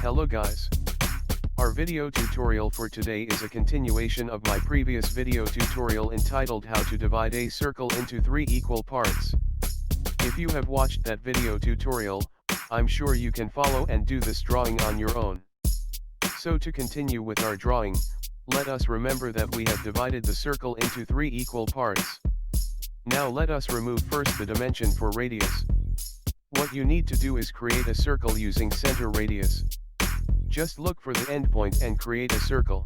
Hello guys. Our video tutorial for today is a continuation of my previous video tutorial entitled How to Divide a Circle into 3 Equal Parts. If you have watched that video tutorial, I'm sure you can follow and do this drawing on your own. So to continue with our drawing, let us remember that we have divided the circle into 3 equal parts. Now let us remove first the dimension for radius. What you need to do is create a circle using center radius. Just look for the endpoint and create a circle.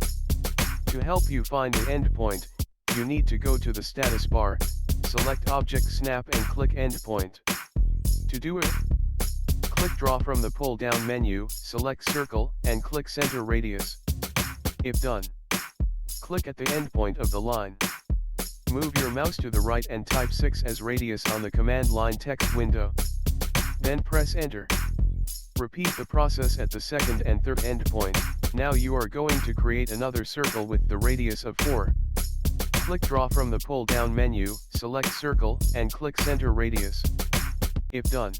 To help you find the endpoint, you need to go to the status bar, select Object Snap and click Endpoint. To do it, click Draw from the pull-down menu, select Circle, and click Center Radius. If done, click at the endpoint of the line. Move your mouse to the right and type 6 as radius on the command line text window. Then press Enter. Repeat the process at the second and third endpoint. Now you are going to create another circle with the radius of 4. Click Draw from the pull-down menu, select Circle, and click Center Radius. If done,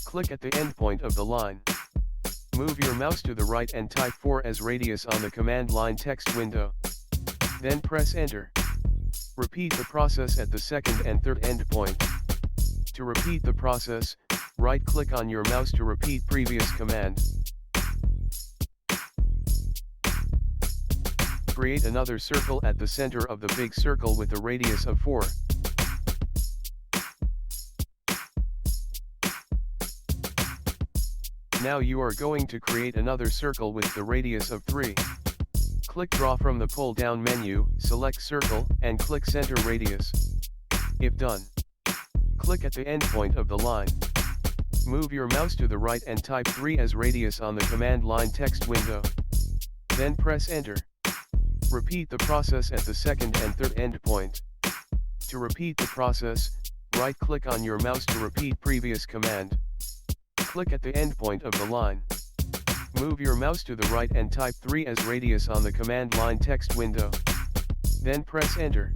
click at the endpoint of the line. Move your mouse to the right and type 4 as radius on the command line text window. Then press Enter. Repeat the process at the second and third endpoint. To repeat the process, right-click on your mouse to repeat previous command. Create another circle at the center of the big circle with a radius of 4. Now you are going to create another circle with the radius of 3. Click Draw from the pull-down menu, select Circle, and click Center Radius. If done, click at the endpoint of the line. Move your mouse to the right and type 3 as radius on the command line text window. Then press Enter. Repeat the process at the second and third endpoint. To repeat the process, right-click on your mouse to repeat previous command. Click at the endpoint of the line. Move your mouse to the right and type 3 as radius on the command line text window. Then press Enter.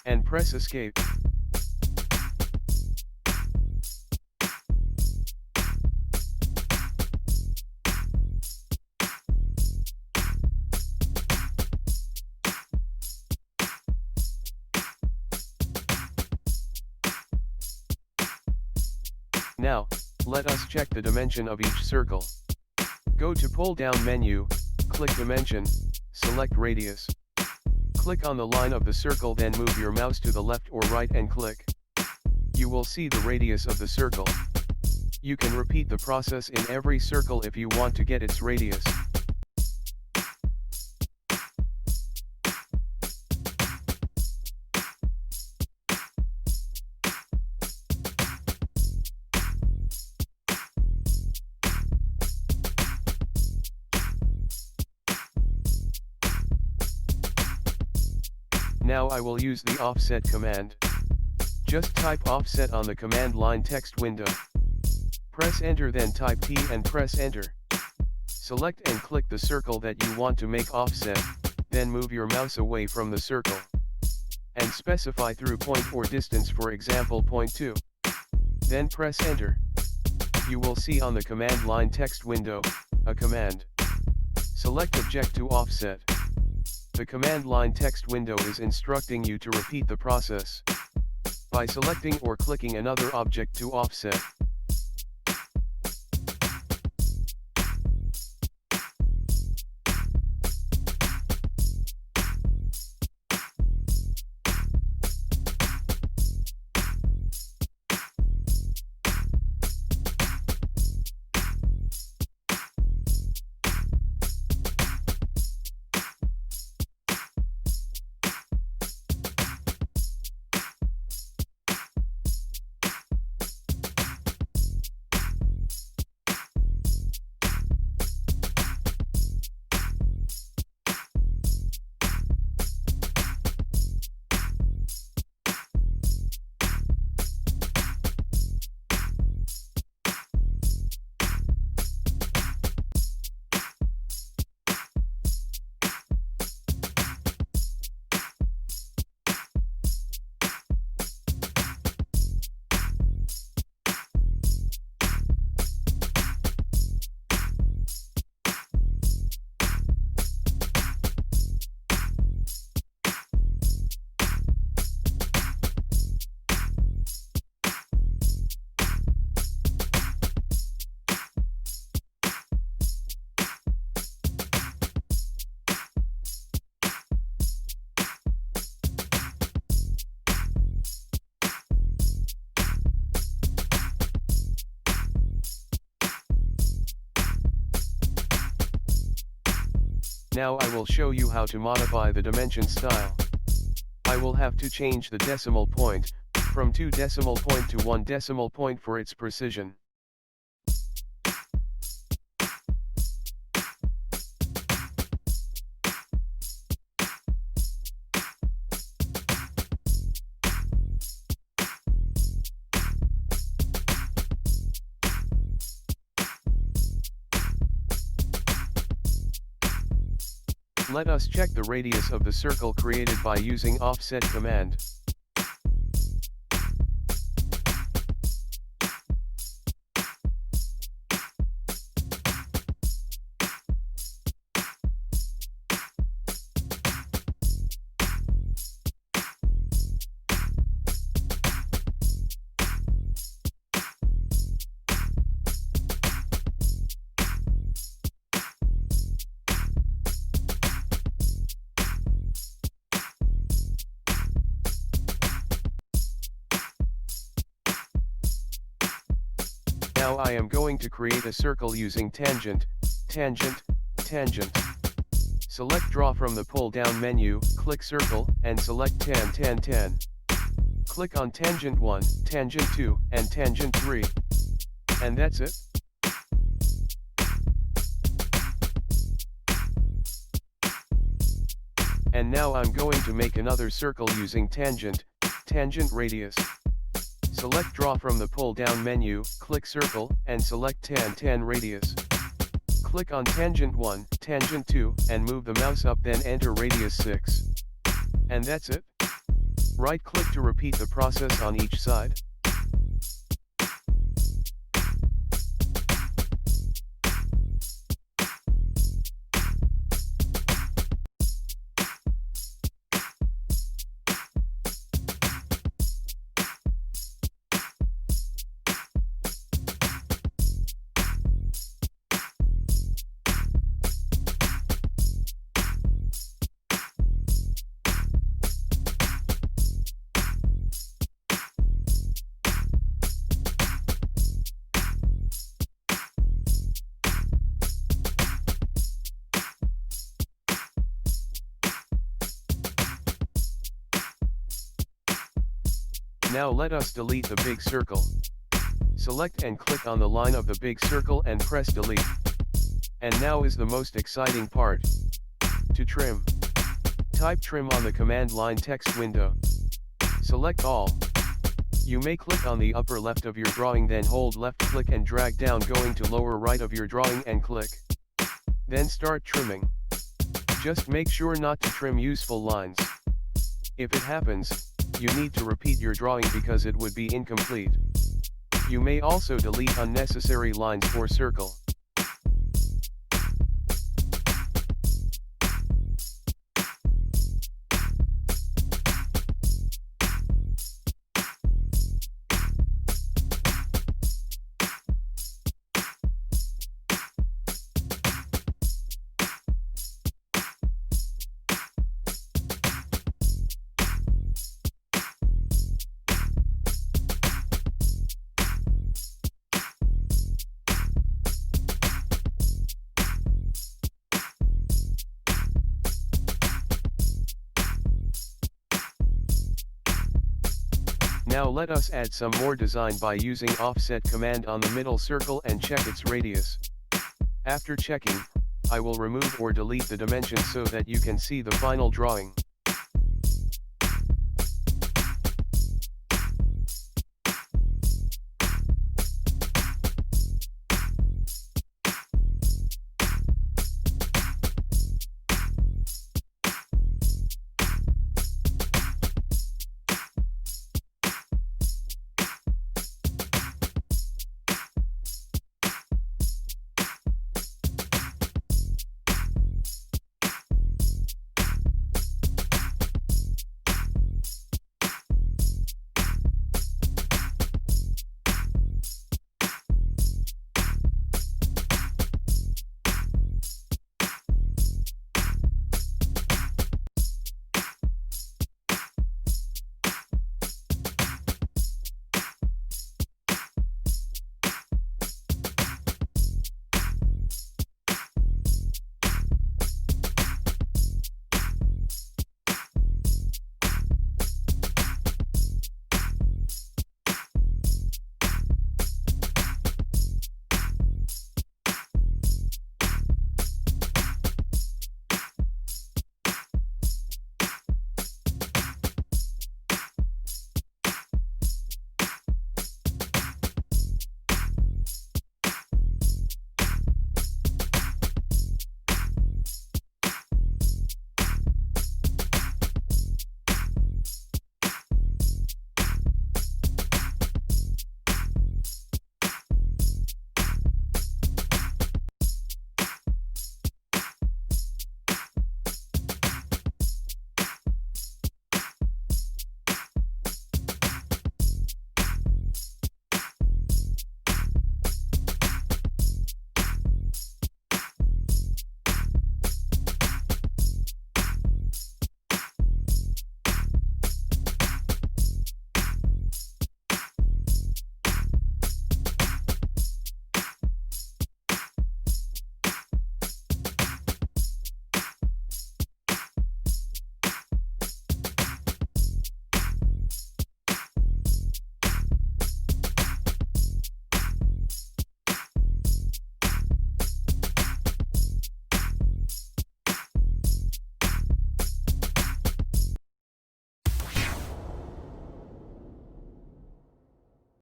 And press Escape. Now, let us check the dimension of each circle. Go to pull-down menu, click Dimension, select Radius. Click on the line of the circle, then move your mouse to the left or right and click. You will see the radius of the circle. You can repeat the process in every circle if you want to get its radius. Now I will use the offset command. Just type offset on the command line text window. Press Enter, then type T and press Enter. Select and click the circle that you want to make offset, then move your mouse away from the circle. And specify through point or distance, for example 0.2. Then press Enter. You will see on the command line text window, a command. Select Object to offset. The command line text window is instructing you to repeat the process by selecting or clicking another object to offset. Now I will show you how to modify the dimension style. I will have to change the decimal point, from 2 decimal point to 1 decimal point for its precision. Let us check the radius of the circle created by using offset command. Now I am going to create a circle using tangent, tangent, tangent. Select draw from the pull down menu, click circle, and select tan. Click on tangent 1, tangent 2, and tangent 3. And that's it. And now I'm going to make another circle using tangent, tangent radius. Select draw from the pull down menu, click circle, and select tan radius. Click on tangent 1, tangent 2, and move the mouse up, then enter radius 6. And that's it. Right click to repeat the process on each side. Now let us delete the big circle. Select and click on the line of the big circle and press delete. And now is the most exciting part. To trim. Type trim on the command line text window. Select all. You may click on the upper left of your drawing, then hold left click and drag down going to lower right of your drawing and click. Then start trimming. Just make sure not to trim useful lines. If it happens, you need to repeat your drawing because it would be incomplete. You may also delete unnecessary lines for circle. Now let us add some more design by using offset command on the middle circle and check its radius. After checking, I will remove or delete the dimensions so that you can see the final drawing.